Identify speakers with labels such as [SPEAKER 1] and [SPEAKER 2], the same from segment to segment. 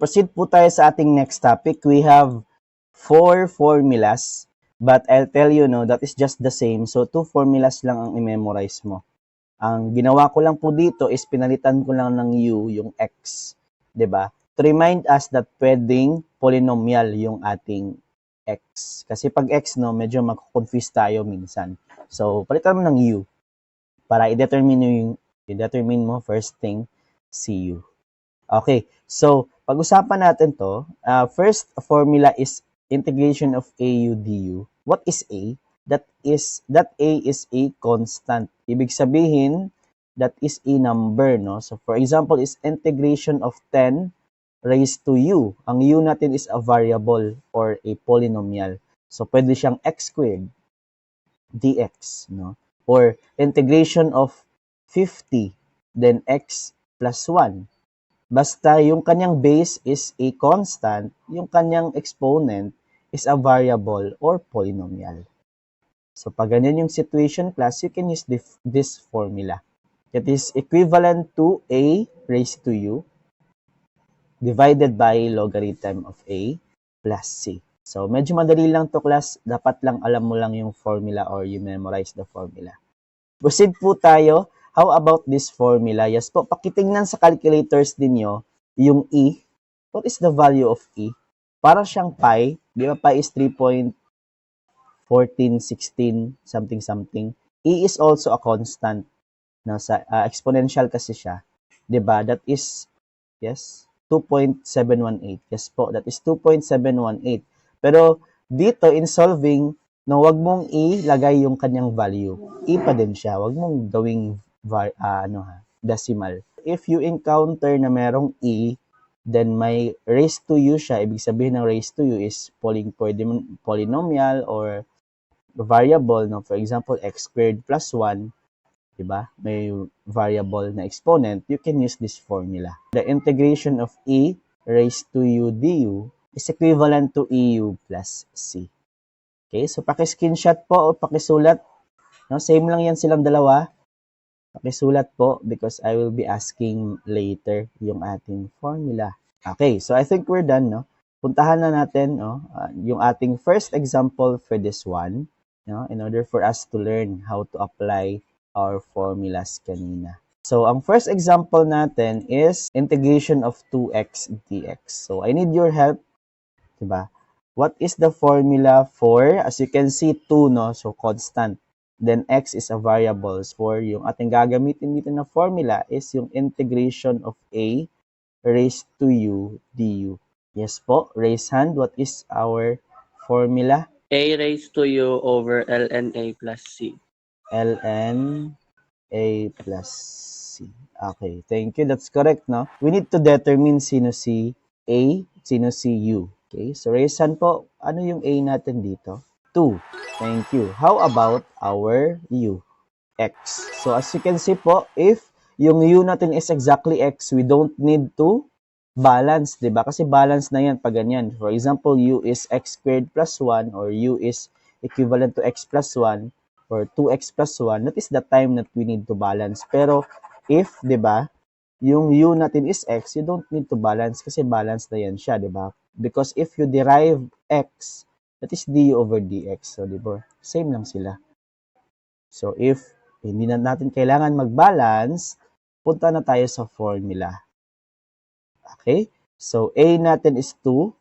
[SPEAKER 1] Proceed po tayo sa ating next topic. We have 4 formulas, but I'll tell you, no, that is just the same. So, 2 formulas lang ang i-memorize mo. Ang ginawa ko lang po dito is pinalitan ko lang ng u yung x. 'Di ba? To remind us that pwedeng polynomial yung ating x. Kasi pag x, no, medyo mag-confuse tayo minsan. So, palitan mo ng u para i-determine mo first thing si u. Okay, so pag-usapan natin to. First formula is integration of AU du. What is A? That A is a constant. Ibig sabihin, that is a number, no? So for example, is integration of 10 raised to u. Ang u natin is a variable or a polynomial. So pwede siyang x squared dx, no? Or integration of 50, then x plus 1. Basta yung kanyang base is a constant, yung kanyang exponent is a variable or polynomial. So pag ganyan yung situation, class, you can use this formula. It is equivalent to a raised to u divided by logarithm of a plus c. So medyo madali lang to, class. Dapat lang alam mo lang yung formula or you memorize the formula. Proceed po tayo. How about this formula? Yes po, pakitingnan sa calculators ninyo yung E. What is the value of E? Para siyang pi. Di ba pi is 3.1416 something. E is also a constant. Nasa exponential kasi siya. Di ba? That is, yes, 2.718. Yes po, that is 2.718. Pero dito in solving, no, wag mong ilagay yung kanyang value. E pa din siya. Wag mong gawing decimal. If you encounter na merong e, then may raised to u siya. Ibig sabihin ng raised to u is polynomial or variable, no? For example, x squared plus 1, diba? May variable na exponent, you can use this formula. The integration of e raised to u du is equivalent to eu plus c. Okay, so paki-screenshot po o pakisulat. No, same lang yan silang dalawa. Pakisulat po because I will be asking later yung ating formula. Okay, so I think we're done, no? Puntahan na natin, no, yung ating first example for this one, no, in order for us to learn how to apply our formulas kanina. So, ang first example natin is integration of 2x dx. So, I need your help, diba? What is the formula for, as you can see, 2, no? So, constant. Then, x is a variable. For yung ating gagamitin dito na formula is yung integration of a raised to u du. Yes po, raise hand. What is our formula?
[SPEAKER 2] A raised to u over ln a plus c.
[SPEAKER 1] ln a plus c. Okay, thank you. That's correct, no? We need to determine sino si a, sino si u. Okay, so raise hand po. Ano yung a natin dito? 2. Thank you. How about our u? X. So as you can see po, if yung u natin is exactly x, we don't need to balance, di ba? Kasi balance na yan pag ganyan. For example, u is x squared plus 1 or u is equivalent to x plus 1 or 2x plus 1, that is the time that we need to balance. Pero if, di ba, yung u natin is x, you don't need to balance kasi balance na yan siya, di ba? Because if you derive x, that is du over dx. So, di ba? Same lang sila. So, if hindi na natin kailangan mag-balance, punta na tayo sa formula. Okay? So, a natin is 2.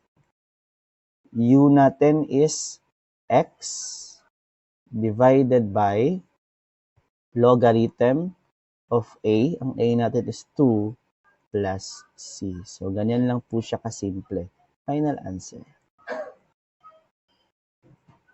[SPEAKER 1] U natin is x divided by logarithm of a. Ang a natin is 2 plus c. So, ganyan lang po siya kasimple. Final answer.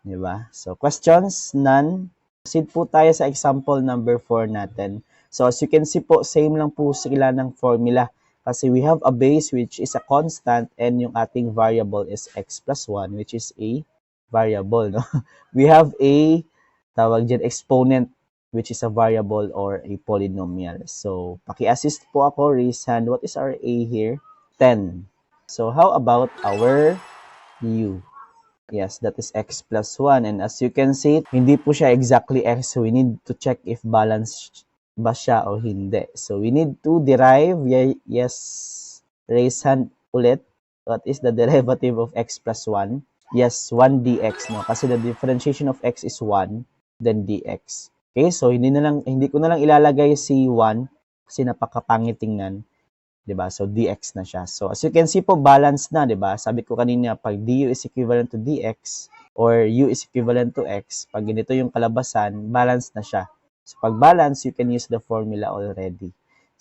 [SPEAKER 1] Diba? So, questions? None. Proceed po tayo sa example number 4 natin. So, as you can see po, same lang po sila ng formula. Kasi we have a base which is a constant and yung ating variable is x plus 1 which is a variable. No? We have a tawag dyan, exponent which is a variable or a polynomial. So, paki-assist po ako, raise hand. What is our a here? 10. So, how about our u? Yes, that is x plus 1. And as you can see, hindi po siya exactly x. So, we need to check if balanced ba siya o hindi. So, we need to derive, yes, raise hand ulit. What is the derivative of x plus 1? Yes, 1 dx, no? Kasi the differentiation of x is 1, then dx. Okay, so hindi ko na lang ilalagay si 1 kasi napakapangit tingnan. 'Di ba? So dx na siya. So as you can see po, balance na, 'di ba? Sabi ko kanina, pag du is equivalent to dx or u is equivalent to x, pag ganito yung kalabasan, balance na siya. So pag balance, you can use the formula already.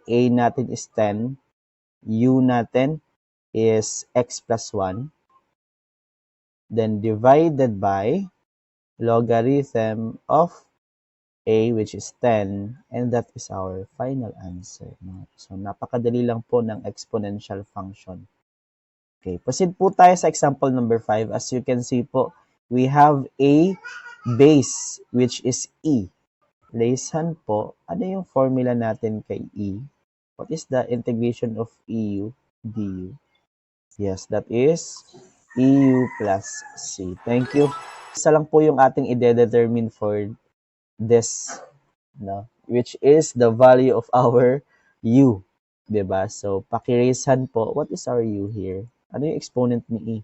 [SPEAKER 1] A natin is 10, u natin is x plus 1, then divided by logarithm of a, which is 10, and that is our final answer. No? So, napakadali lang po ng exponential function. Okay, proceed po tayo sa example number 5. As you can see po, we have a base, which is e. Raise hand po, ano yung formula natin kay e? What is the integration of eu du? Yes, that is eu plus c. Thank you. Isa lang po yung ating i-determine for this, no? Which is the value of our u, 'di ba? So, paki-raise hand po, what is our u here? Ano yung exponent ni e?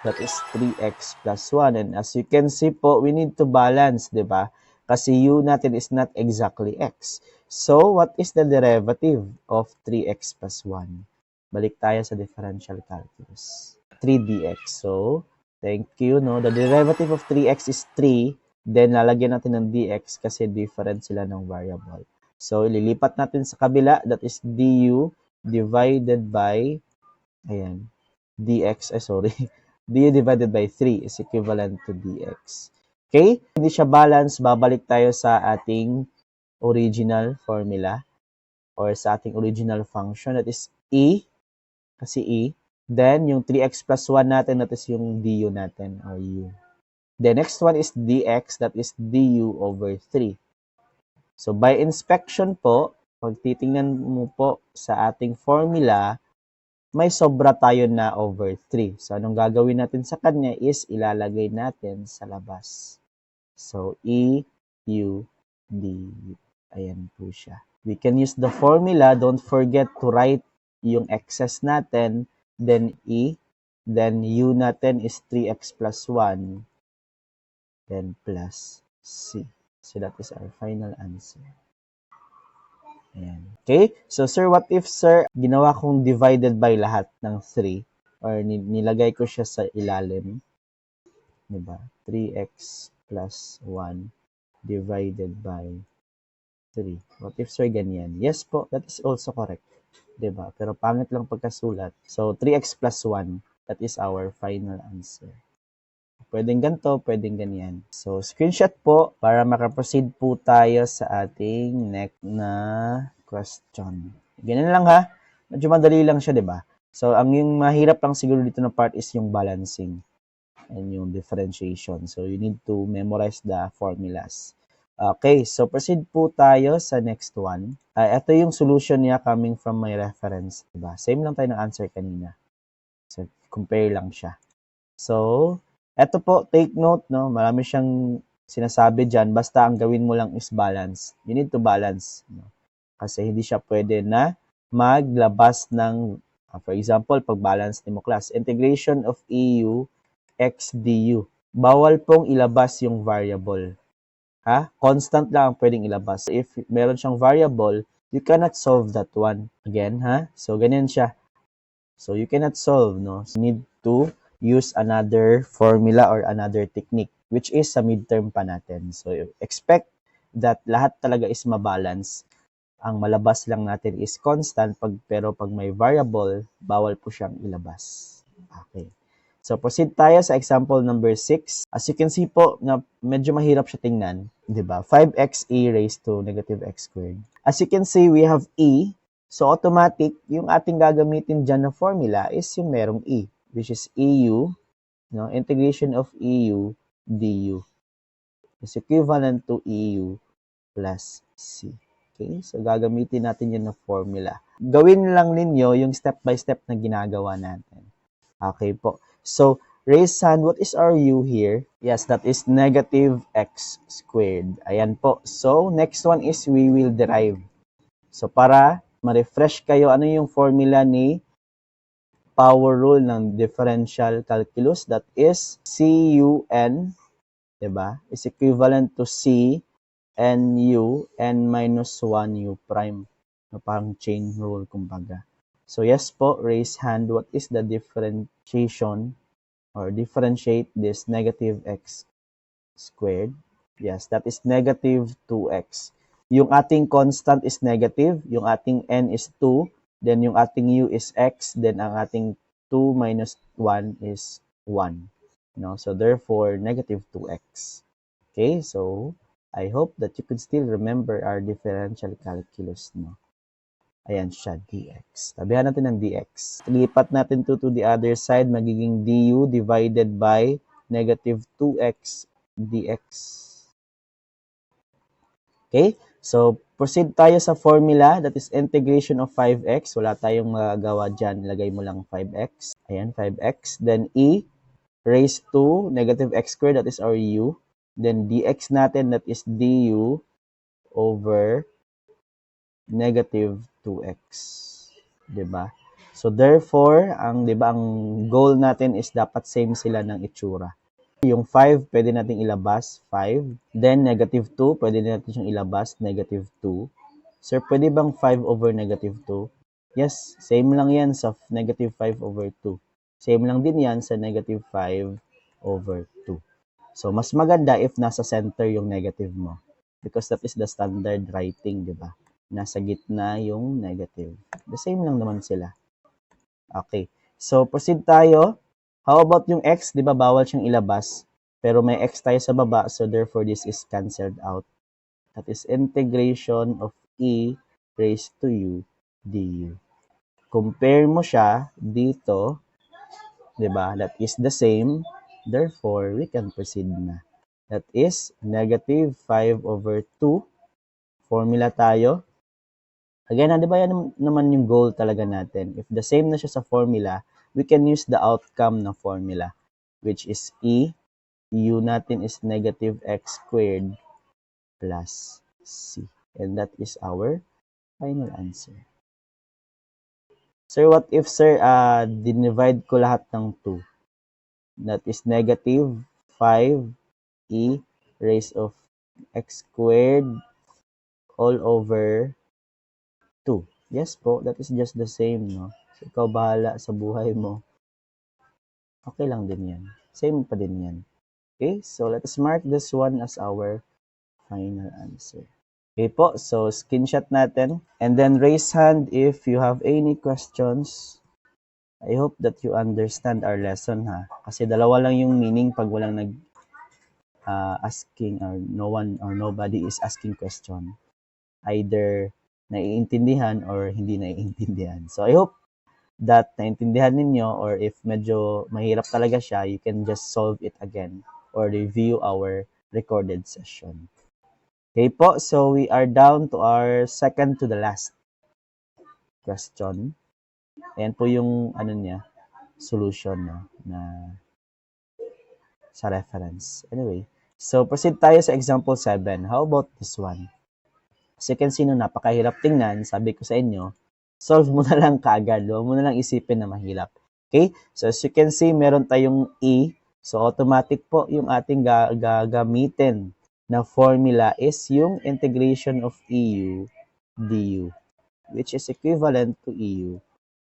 [SPEAKER 1] That is 3x plus 1. And as you can see po, we need to balance, 'di ba? Kasi u natin is not exactly x. So, what is the derivative of 3x plus 1? Balik tayo sa differential calculus. 3 dx. So, thank you, no? The derivative of 3x is 3. Then, lalagyan natin ng dx kasi different sila ng variable. So, ililipat natin sa kabila. That is du divided by, ayan, dx, sorry. Du divided by 3 is equivalent to dx. Okay? Hindi siya balance. Babalik tayo sa ating original formula or sa ating original function. That is e, kasi e. Then, yung 3x plus 1 natin, that is yung du natin or u. The next one is dx, that is du over 3. So, by inspection po, pag titingnan mo po sa ating formula, may sobra tayo na over 3. So, anong gagawin natin sa kanya is ilalagay natin sa labas. So, e, u, du. Ayan po siya. We can use the formula. Don't forget to write yung excess natin. Then, e. Then, u natin is 3x plus 1. Then plus C. So that is our final answer. Ayan. Okay? So sir, what if sir, ginawa kong divided by lahat ng 3 or nilagay ko siya sa ilalim? Diba? 3x plus 1 divided by 3. What if sir ganyan? Yes po, that is also correct. Diba? Pero pangit lang pagkasulat. So 3x plus 1, that is our final answer. Pwedeng ganito, pwedeng ganyan. So, screenshot po para makaproceed po tayo sa ating next na question. Ganyan lang ha. Medyo madali lang siya, di ba? So, ang yung mahirap lang siguro dito na part is yung balancing and yung differentiation. So, you need to memorize the formulas. Okay, so proceed po tayo sa next one. Ito yung solution niya coming from my reference. Diba? Same lang tayo ng answer kanina. So, compare lang siya. So, eto po, take note, no? Marami siyang sinasabi dyan. Basta ang gawin mo lang is balance. You need to balance. No? Kasi hindi siya pwede na maglabas ng, for example, pag balance ni mo class, integration of EU x du. Bawal pong ilabas yung variable. Ha? Constant lang ang pwedeng ilabas. If meron siyang variable, you cannot solve that one. Again, ha? So, ganyan siya. So, you cannot solve, no? So, you need to use another formula or another technique, which is sa midterm pa natin. So, expect that lahat talaga is mabalance. Ang malabas lang natin is constant, pero pag may variable, bawal po siyang ilabas. Okay. So, proceed tayo sa example number 6. As you can see po, na medyo mahirap siya tingnan. Diba? 5x e raised to negative x squared. As you can see, we have e. So, automatic, yung ating gagamitin dyan na formula is yung merong e, which is eu, no? Integration of eu du is equivalent to eu plus c. Okay? So, gagamitin natin yun na formula. Gawin lang ninyo yung step-by-step na ginagawa natin. Okay po. So, raise hand, what is our u here? Yes, that is negative x squared. Ayan po. So, next one is we will derive. So, para ma-refresh kayo, ano yung formula ni power rule ng differential calculus, that is CUN, diba, is equivalent to C NU n minus 1 U prime. No, parang chain rule, kumbaga. So yes po, raise hand, what is the differentiation or differentiate this negative x squared? Yes, that is negative 2x. Yung ating constant is negative, yung ating n is 2, then yung ating u is x, then ang ating 2 minus 1 is 1. No? So therefore, negative 2x. Okay, so I hope that you could still remember our differential calculus. No? Ayan siya, dx. Tabihan natin ng dx. Lipat natin to the other side, magiging du divided by negative 2x dx. Okay? So, proceed tayo sa formula, that is integration of 5x. Wala tayong magagawa dyan. Ilagay mo lang 5x. Ayan, 5x. Then, e raised to negative x squared, that is our u. Then, dx natin, that is du over negative 2x. Diba? So, therefore, ang goal natin is dapat same sila ng itsura. Yung 5, pwede nating ilabas, 5. Then, negative 2, pwede natin siyang ilabas, negative 2. Sir, pwede bang 5 over negative 2? Yes, same lang yan sa negative 5 over 2. Same lang din yan sa negative 5 over 2. So, mas maganda if nasa center yung negative mo. Because that is the standard writing, di ba? Nasa gitna yung negative. The same lang naman sila. Okay. So, proceed tayo. How about yung x? Di ba bawal siyang ilabas? Pero may x tayo sa baba, so therefore this is cancelled out. That is integration of e raised to u du. Compare mo siya dito, di ba? That is the same. Therefore, we can proceed na. That is negative 5 over 2. Formula tayo. Again, di ba yan naman yung goal talaga natin? If the same na siya sa formula, we can use the outcome na formula, which is e, u natin is negative x squared plus c. And that is our final answer. Sir, what if, sir, dinivide ko lahat ng 2? That is negative 5e raised of x squared all over 2. Yes po, that is just the same, no? So, ikaw bahala sa buhay mo. Okay lang din yan. Same pa din yan. Okay, so let us mark this one as our final answer. Okay po, so screenshot natin. And then raise hand if you have any questions. I hope that you understand our lesson, ha? Kasi dalawa lang yung meaning pag walang asking or no one or nobody is asking question. Either naiintindihan or hindi naiintindihan. So I hope that naintindihan ninyo, or if medyo mahirap talaga siya, you can just solve it again or review our recorded session. Okay po, so we are down to our second to the last question. Ayan po yung solution na sa reference. Anyway, so proceed tayo sa example 7. How about this one? As you can see, napakahirap tingnan. Sabi ko sa inyo, solve mo na lang kaagad. Huwag mo na lang isipin na mahirap. Okay? So, as you can see, meron tayong E. So, automatic po yung ating gagamitin na formula is yung integration of EU du, which is equivalent to EU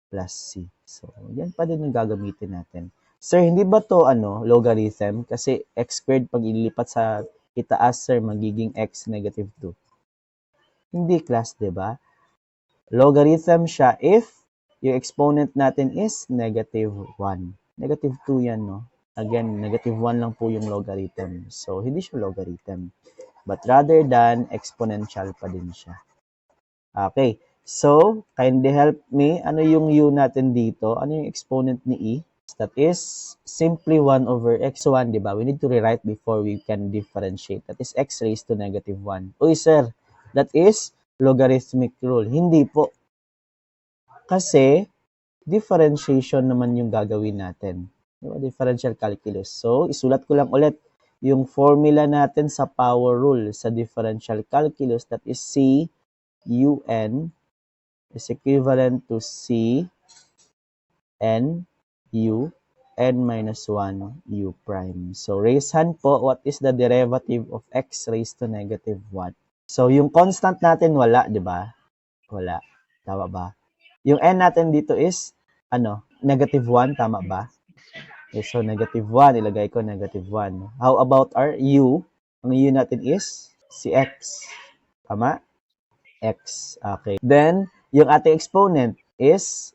[SPEAKER 1] plus C. So, yan pa din yung gagamitin natin. Sir, hindi ba to logarithm? Kasi x squared pag ilipat sa itaas, sir, magiging x negative 2. Hindi, class, diba? Logarithm siya if yung exponent natin is negative 1. Negative 2 yan, no? Again, negative 1 lang po yung logarithm. So, hindi siya logarithm. But rather than exponential pa din siya. Okay. So, kindly help me. Ano yung u natin dito? Ano yung exponent ni e? That is simply 1 over x1, diba? We need to rewrite before we can differentiate. That is x raised to negative 1. Uy, sir, that is logarithmic rule. Hindi po. Kasi, differentiation naman yung gagawin natin. Diba? Differential calculus. So, isulat ko lang ulit yung formula natin sa power rule sa differential calculus. That is C UN is equivalent to C n u n minus 1 u prime. So, raise hand po, what is the derivative of x raised to negative 1? So, yung constant natin wala, di ba? Wala. Tama ba? Yung n natin dito is, negative 1, tama ba? Okay, so negative 1, ilagay ko negative 1. How about our u? Ang u natin is si x. Tama? X. Okay. Then, yung ating exponent is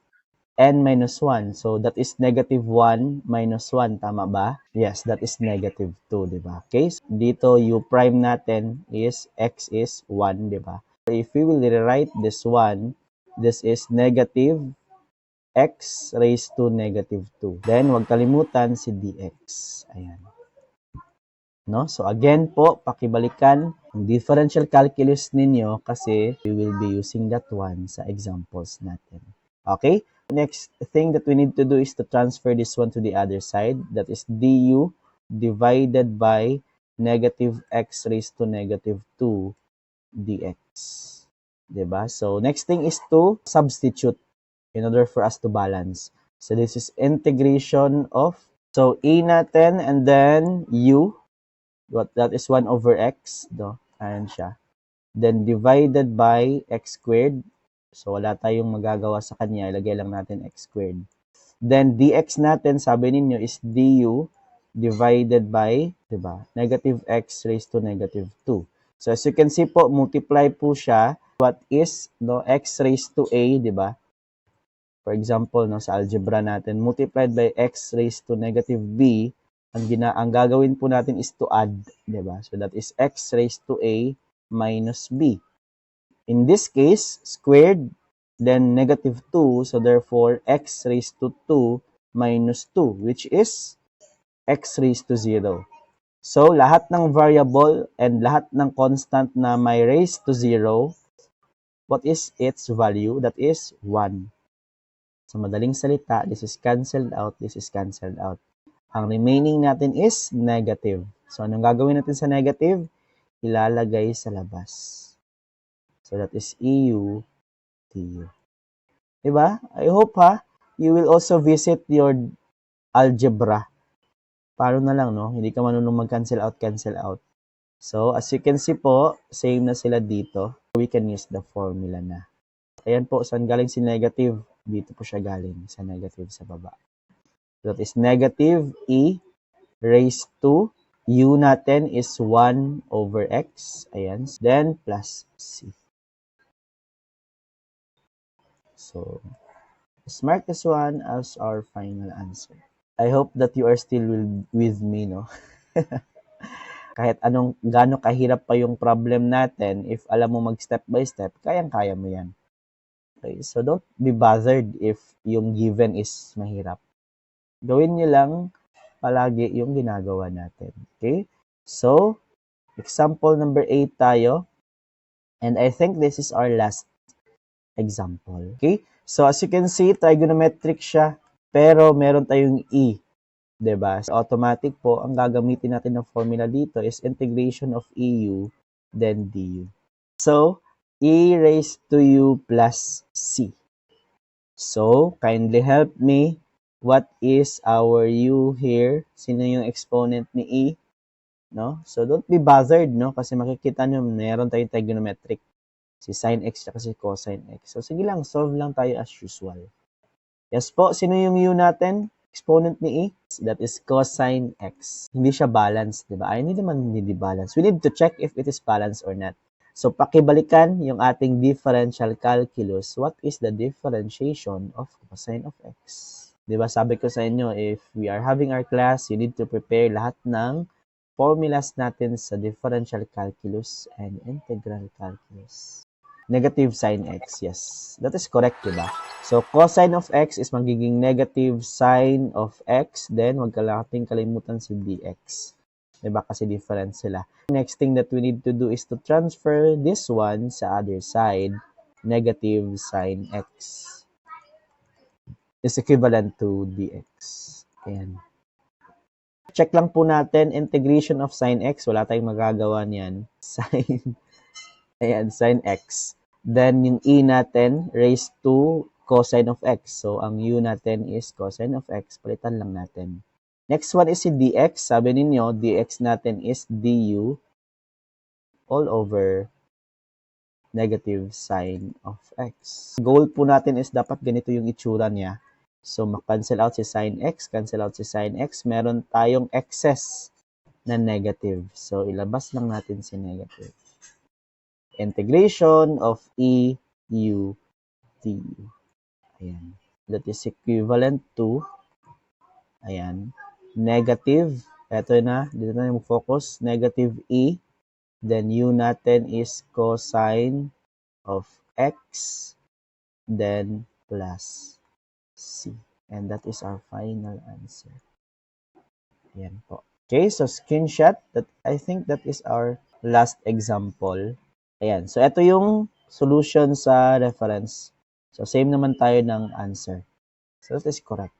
[SPEAKER 1] n minus 1. So, that is negative 1 minus 1. Tama ba? Yes, that is negative 2, di ba? Okay? So, dito, u prime natin is x is 1, di ba? If we will rewrite this one, this is negative x raised to negative 2. Then, huwag kalimutan si dx. Ayan. No? So, again po, pakibalikan ang differential calculus ninyo kasi we will be using that one sa examples natin. Okay? Next thing that we need to do is to transfer this one to the other side. That is du divided by negative x raised to negative 2 dx. Diba? So, next thing is to substitute in order for us to balance. So, this is integration of, so, a natin and then u, that is 1 over x, do, ayan siya. Then, divided by x squared. So, wala tayong magagawa sa kanya. Ilagay lang natin x squared. Then, dx natin, sabi ninyo, is du divided by, diba, negative x raised to negative 2. So, as you can see po, multiply po siya. What is, x raised to a, diba? For example, sa algebra natin, multiplied by x raised to negative b, ang gagawin po natin is to add, diba? So, that is x raised to a minus b. In this case, squared, then negative 2, so therefore, x raised to 2 minus 2, which is x raised to 0. So, lahat ng variable and lahat ng constant na may raised to 0, what is its value? That is 1. So, madaling salita, this is cancelled out, this is cancelled out. Ang remaining natin is negative. So, anong gagawin natin sa negative? Ilalagay sa labas. So, that is EU, TU. Diba? I hope you will also visit your algebra. Paano na lang, no? Hindi ka marunong mag-cancel out. So, as you can see po, same na sila dito. We can use the formula na. Ayan po, saan galing si negative? Dito po siya galing, sa negative sa baba. So, that is negative E raised to U natin is 1 over X. Ayan. Then, plus C. So, let's mark this one as our final answer. I hope that you are still with me, no? Kahit gaano kahirap pa yung problem natin, if alam mo mag-step by step, kayang-kaya mo yan. Okay, so don't be bothered if yung given is mahirap. Gawin nyo lang palagi yung ginagawa natin. Okay? So, example number 8 tayo. And I think this is our last example. Okay? So, as you can see, trigonometric siya, pero meron tayong E. Diba? So, automatic po, ang gagamitin natin ng formula dito is integration of EU, then DU. So, E raised to U plus C. So, kindly help me. What is our U here? Sino yung exponent ni E? No? So, don't be bothered, no? Kasi makikita nyo, meron tayong trigonometric. Si sin x at si cosine x. So, sige lang, solve lang tayo as usual. Yes po, sino yung U natin? Exponent ni E? That is cosine x. Hindi siya balanced, di ba? Ay, hindi naman hindi balance. We need to check if it is balanced or not. So, pakibalikan yung ating differential calculus. What is the differentiation of cosine of x? Di ba, sabi ko sa inyo, if we are having our class, you need to prepare lahat ng formulas natin sa differential calculus and integral calculus. Negative sin x, yes. That is correct, diba? So, cosine of x is magiging negative sine of x. Then, wag ka nating kalimutan si dx. Diba? Kasi different sila. Next thing that we need to do is to transfer this one sa other side. Negative sine x is equivalent to dx. Ayan. Check lang po natin, integration of sine x. Wala tayong magagawa niyan. Sine. Ayan, sin x. Then, yung e natin, raised to cosine of x. So, ang u natin is cosine of x. Palitan lang natin. Next one is si dx. Sabi ninyo, dx natin is du all over negative sine of x. Goal po natin is dapat ganito yung itsura niya. So, mag-cancel out si sine x, cancel out si sine x. Meron tayong excess na negative. So, ilabas lang natin si negative. Integration of e u t. Ayan. That is equivalent to, ayan, negative. Ito na, dito na yung focus. Negative e. Then, u natin is cosine of x. Then, plus c. And that is our final answer. Ayan po. Okay, so screenshot. I think that is our last example. Ayan. So, ito yung solution sa reference. So, same naman tayo ng answer. So, that is correct.